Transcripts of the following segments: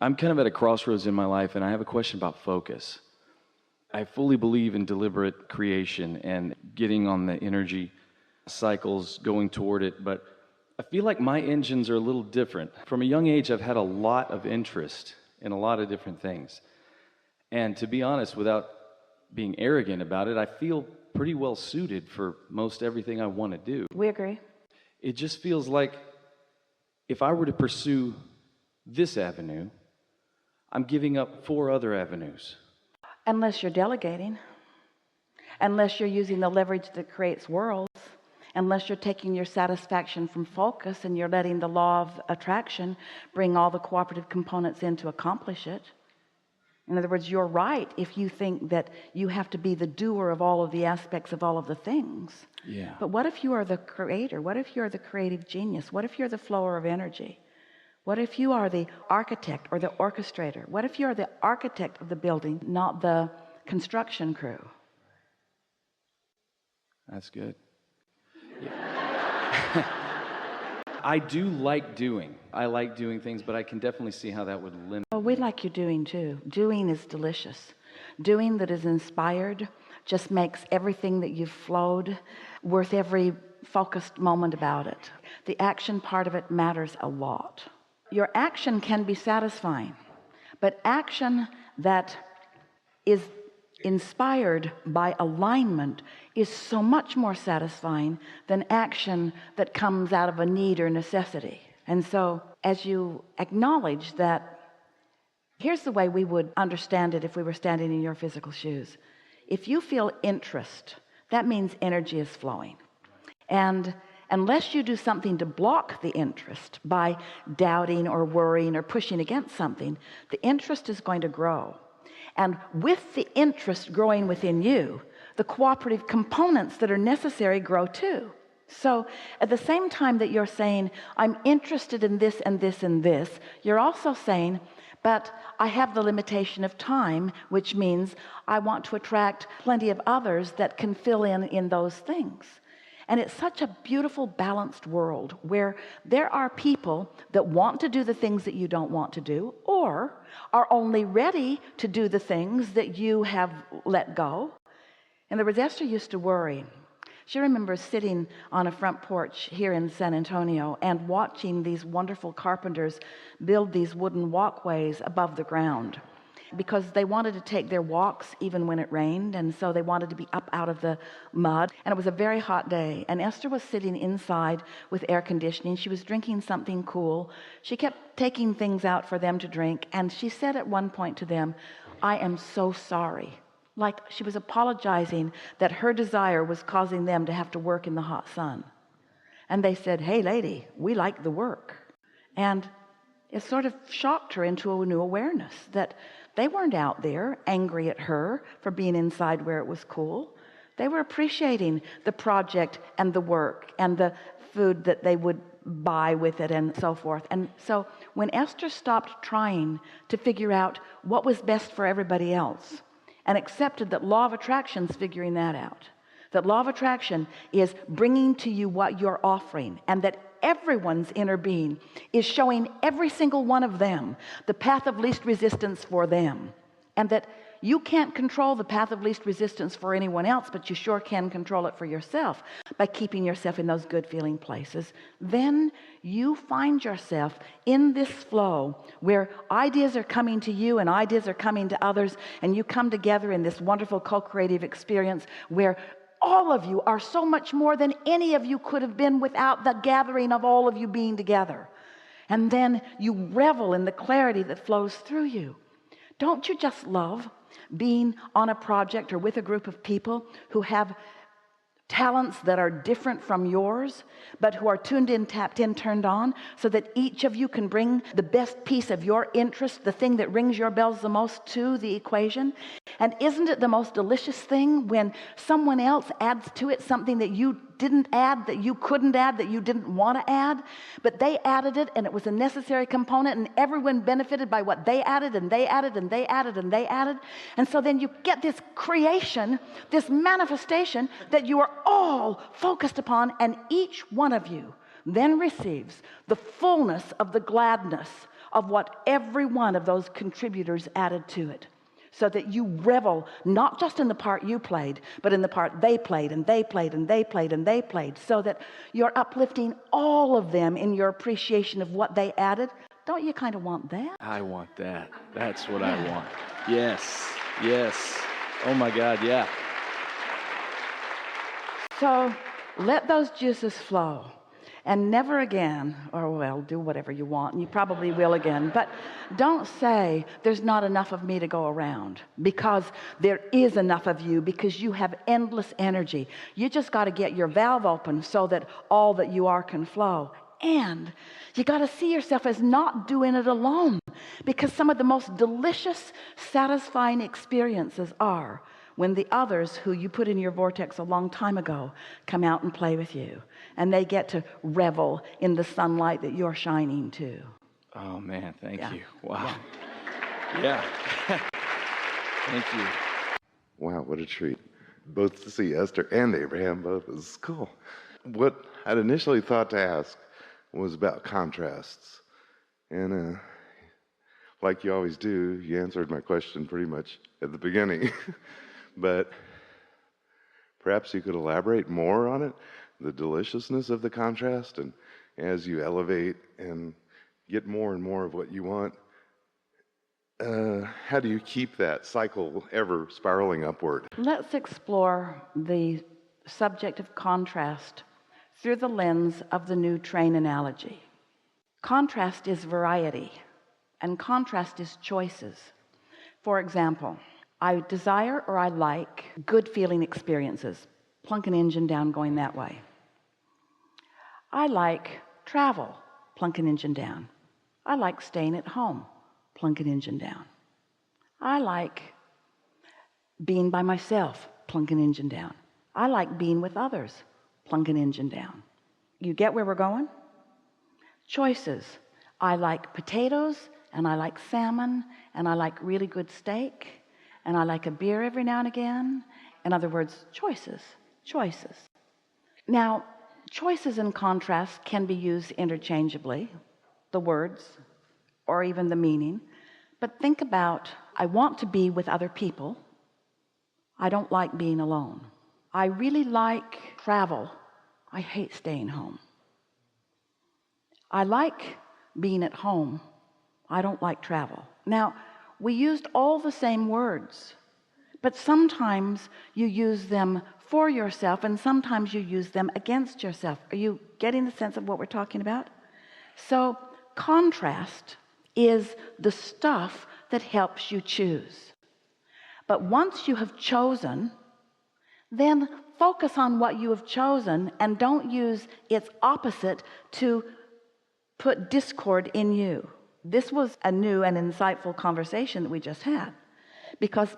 I'm kind of at a crossroads in my life, and I have a question about focus. I fully believe in deliberate creation and getting on the energy cycles, going toward it, but I feel like my engines are a little different. From a young age, I've had a lot of interest in a lot of different things. And to be honest, without being arrogant about it, I feel pretty well suited for most everything I want to do. We agree. It just feels like if I were to pursue this avenue, I'm giving up 4 other avenues. Unless you're delegating, unless you're using the leverage that creates worlds, unless you're taking your satisfaction from focus and you're letting the law of attraction bring all the cooperative components in to accomplish it. In other words, you're right if you think that you have to be the doer of all of the aspects of all of the things. Yeah. But what if you are the creator? What if you're the creative genius? What if you're the flower of energy? What if you are the architect or the orchestrator? What if you're the architect of the building, not the construction crew? That's good. Yeah. I do like doing. I like doing things, but I can definitely see how that would limit. Oh, we like you doing too. Doing is delicious. Doing that is inspired just makes everything that you've flowed worth every focused moment about it. The action part of it matters a lot. Your action can be satisfying, but action that is inspired by alignment is so much more satisfying than action that comes out of a need or necessity. And so as you acknowledge that, here's the way we would understand it if we were standing in your physical shoes. If you feel interest, that means energy is flowing. And unless you do something to block the interest by doubting or worrying or pushing against something, the interest is going to grow. And with the interest growing within you, the cooperative components that are necessary grow too. So at the same time that you're saying, I'm interested in this and this and this, you're also saying, but I have the limitation of time, which means I want to attract plenty of others that can fill in those things. And it's such a beautiful, balanced world where there are people that want to do the things that you don't want to do, or are only ready to do the things that you have let go. In other words, Esther used to worry. She remembers sitting on a front porch here in San Antonio and watching these wonderful carpenters build these wooden walkways above the ground, because they wanted to take their walks even when it rained, and so they wanted to be up out of the mud. And it was a very hot day, and Esther was sitting inside with air conditioning. She was drinking something cool. She kept taking things out for them to drink, and she said at one point to them, I am so sorry. Like she was apologizing that her desire was causing them to have to work in the hot sun. And they said, hey lady, we like the work. And it sort of shocked her into a new awareness that they weren't out there angry at her for being inside where it was cool. They were appreciating the project and the work and the food that they would buy with it and so forth. And so when Esther stopped trying to figure out what was best for everybody else and accepted that law of attraction's figuring that out, that law of attraction is bringing to you what you're offering, and that everyone's inner being is showing every single one of them the path of least resistance for them, and that you can't control the path of least resistance for anyone else, but you sure can control it for yourself by keeping yourself in those good feeling places. Then you find yourself in this flow where ideas are coming to you and ideas are coming to others, and you come together in this wonderful co-creative experience where all of you are so much more than any of you could have been without the gathering of all of you being together. And then you revel in the clarity that flows through you. Don't you just love being on a project or with a group of people who have talents that are different from yours, but who are tuned in, tapped in, turned on, so that each of you can bring the best piece of your interest, the thing that rings your bells the most, to the equation? And isn't it the most delicious thing when someone else adds to it something that you didn't add, that you couldn't add, that you didn't want to add, but they added it and it was a necessary component, and everyone benefited by what they added, and they added, and they added, and they added. And so then you get this creation, this manifestation that you are all focused upon, and each one of you then receives the fullness of the gladness of what every one of those contributors added to it, so that you revel not just in the part you played, but in the part they played and they played and they played and they played, so that you're uplifting all of them in your appreciation of what they added. Don't you kind of want that? I want that. That's what I want. Yes. Yes. Oh my God, yeah. So let those juices flow, and never again, or well, do whatever you want, and you probably will again, but don't say there's not enough of me to go around, because there is enough of you, because you have endless energy. You just got to get your valve open so that all that you are can flow. And you got to see yourself as not doing it alone, because some of the most delicious, satisfying experiences are when the others who you put in your vortex a long time ago come out and play with you, and they get to revel in the sunlight that you're shining too. Oh man, thank you. Wow. Yeah. Thank you. Wow, what a treat. Both to see Esther and Abraham both is cool. What I'd initially thought to ask was about contrasts. And like you always do, you answered my question pretty much at the beginning. But perhaps you could elaborate more on it, the deliciousness of the contrast, and as you elevate and get more and more of what you want, how do you keep that cycle ever spiraling upward? Let's explore the subject of contrast through the lens of the new train analogy. Contrast is variety, and contrast is choices. For example, I desire or I like good feeling experiences. Plunk an engine down, going that way. I like travel. Plunk an engine down. I like staying at home. Plunk an engine down. I like being by myself. Plunk an engine down. I like being with others. Plunk an engine down. You get where we're going? Choices. I like potatoes, and I like salmon, and I like really good steak, and I like a beer every now and again. In other words, choices. Choices. Now, choices and contrast can be used interchangeably, the words or even the meaning. But think about, I want to be with other people. I don't like being alone. I really like travel. I hate staying home. I like being at home. I don't like travel. Now, we used all the same words, but sometimes you use them for yourself and sometimes you use them against yourself. Are you getting the sense of what we're talking about? So contrast is the stuff that helps you choose. But once you have chosen, then focus on what you have chosen and don't use its opposite to put discord in you. This was a new and insightful conversation that we just had, because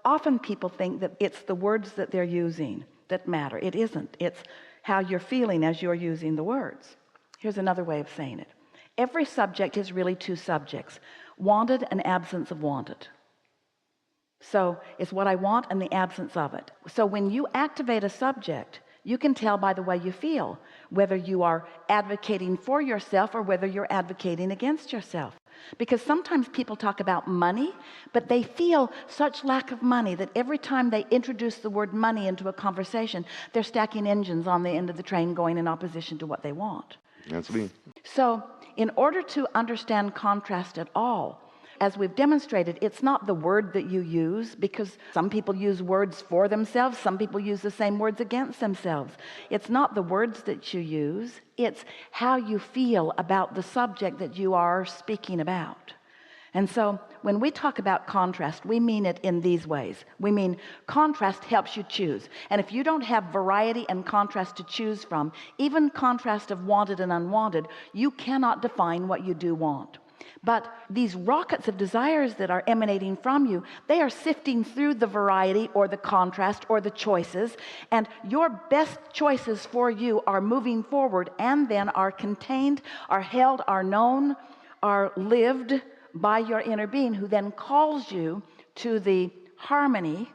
often people think that it's the words that they're using that matter. It isn't. It's how you're feeling as you're using the words. Here's another way of saying it. Every subject is really two subjects: wanted and absence of wanted. So it's what I want and the absence of it. So when you activate a subject, you can tell by the way you feel whether you are advocating for yourself or whether you're advocating against yourself. Because sometimes people talk about money, but they feel such lack of money that every time they introduce the word money into a conversation, they're stacking engines on the end of the train going in opposition to what they want. That's me. So in order to understand contrast at all, as we've demonstrated, it's not the word that you use, because some people use words for themselves, some people use the same words against themselves. It's not the words that you use, it's how you feel about the subject that you are speaking about. And so when we talk about contrast, we mean it in these ways. We mean contrast helps you choose. And if you don't have variety and contrast to choose from, even contrast of wanted and unwanted, you cannot define what you do want. But these rockets of desires that are emanating from you, they are sifting through the variety or the contrast or the choices, and your best choices for you are moving forward and then are contained, are held, are known, are lived by your inner being, who then calls you to the harmony,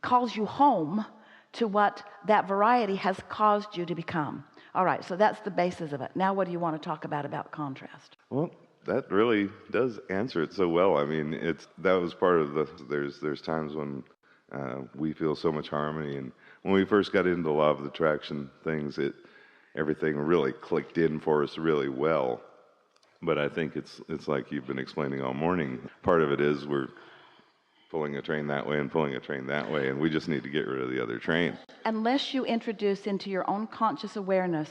calls you home to what that variety has caused you to become. All right, so that's the basis of it. Now what do you want to talk about contrast? Well, That really does answer it so well. I mean, that was part of the. There's times when we feel so much harmony, and when we first got into the law of attraction things, everything really clicked in for us really well. But I think it's like you've been explaining all morning. Part of it is we're pulling a train that way and pulling a train that way, and we just need to get rid of the other train. Unless you introduce into your own conscious awareness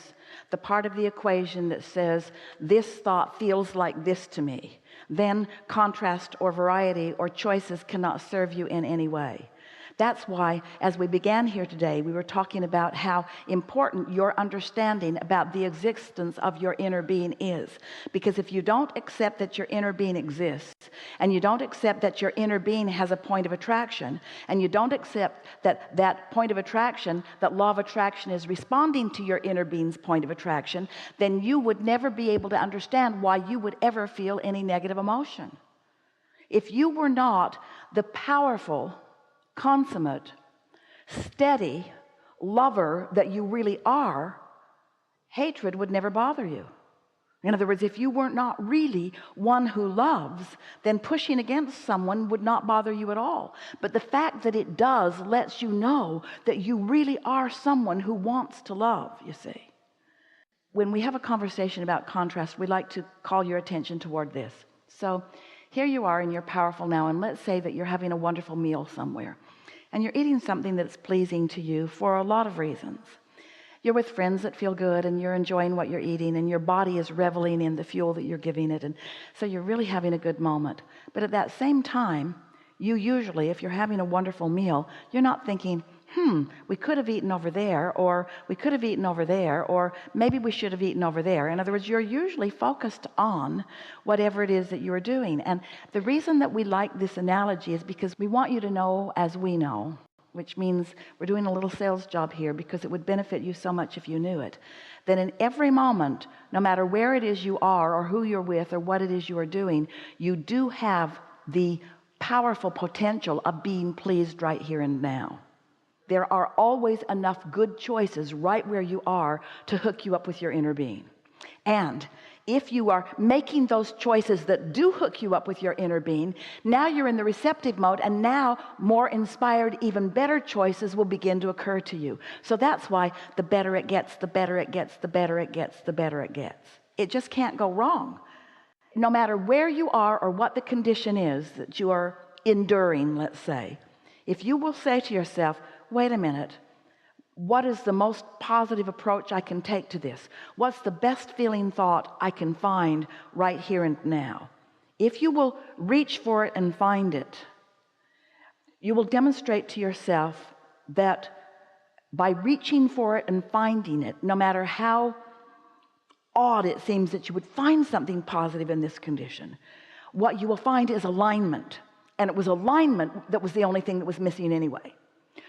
the part of the equation that says, this thought feels like this to me, then contrast or variety or choices cannot serve you in any way. That's why, as we began here today, we were talking about how important your understanding about the existence of your inner being is. Because if you don't accept that your inner being exists, and you don't accept that your inner being has a point of attraction, and you don't accept that that point of attraction, that law of attraction is responding to your inner being's point of attraction, then you would never be able to understand why you would ever feel any negative emotion. If you were not the powerful, consummate, steady lover that you really are, hatred would never bother you. In other words, if you were not really one who loves, then pushing against someone would not bother you at all. But the fact that it does lets you know that you really are someone who wants to love, you see. When we have a conversation about contrast, we like to call your attention toward this. So here you are and you're powerful now, and let's say that you're having a wonderful meal somewhere and you're eating something that's pleasing to you for a lot of reasons. You're with friends that feel good and you're enjoying what you're eating, and your body is reveling in the fuel that you're giving it, and so you're really having a good moment. But at that same time, you usually, if you're having a wonderful meal, you're not thinking, we could have eaten over there, or we could have eaten over there, or maybe we should have eaten over there. In other words, you're usually focused on whatever it is that you're doing. And the reason that we like this analogy is because we want you to know as we know, which means we're doing a little sales job here because it would benefit you so much if you knew it, that in every moment, no matter where it is you are or who you're with or what it is you are doing, you do have the powerful potential of being pleased right here and now. There are always enough good choices right where you are to hook you up with your inner being. And if you are making those choices that do hook you up with your inner being, now you're in the receptive mode, and now more inspired, even better choices will begin to occur to you. So that's why the better it gets, the better it gets, the better it gets, the better it gets. It just can't go wrong. No matter where you are or what the condition is that you are enduring, let's say, if you will say to yourself, wait a minute, what is the most positive approach I can take to this? What's the best feeling thought I can find right here and now? If you will reach for it and find it, you will demonstrate to yourself that by reaching for it and finding it, no matter how odd it seems that you would find something positive in this condition, what you will find is alignment. And it was alignment that was the only thing that was missing anyway.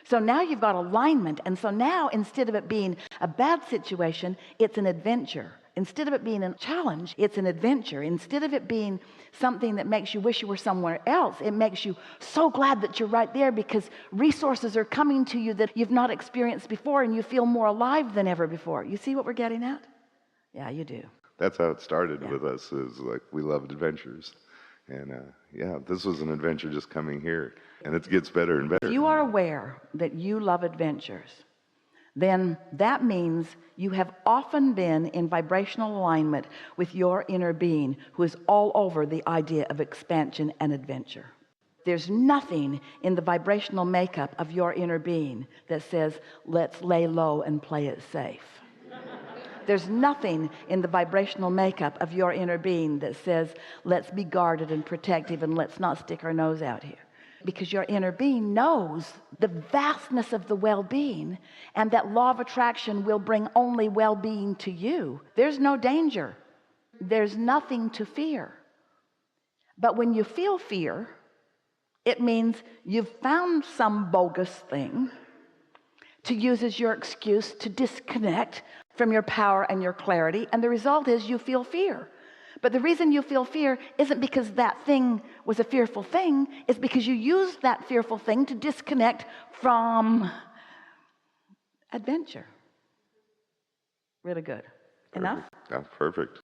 So now you've got alignment, and so now instead of it being a bad situation, it's an adventure. Instead of it being a challenge, it's an adventure. Instead of it being something that makes you wish you were somewhere else, it makes you so glad that you're right there because resources are coming to you that you've not experienced before, and you feel more alive than ever before. You see what we're getting at? Yeah, you do. That's how it started with us, is like we loved adventures. And this was an adventure just coming here, and it gets better and better. If you are aware that you love adventures, then that means you have often been in vibrational alignment with your inner being, who is all over the idea of expansion and adventure. There's nothing in the vibrational makeup of your inner being that says, let's lay low and play it safe. There's nothing in the vibrational makeup of your inner being that says, let's be guarded and protective and let's not stick our nose out here. Because your inner being knows the vastness of the well-being, and that law of attraction will bring only well-being to you. There's no danger. There's nothing to fear. But when you feel fear, it means you've found some bogus thing to use as your excuse to disconnect from your power and your clarity, and the result is you feel fear. But the reason you feel fear isn't because that thing was a fearful thing, it's because you used that fearful thing to disconnect from adventure. Really good. Enough? That's perfect.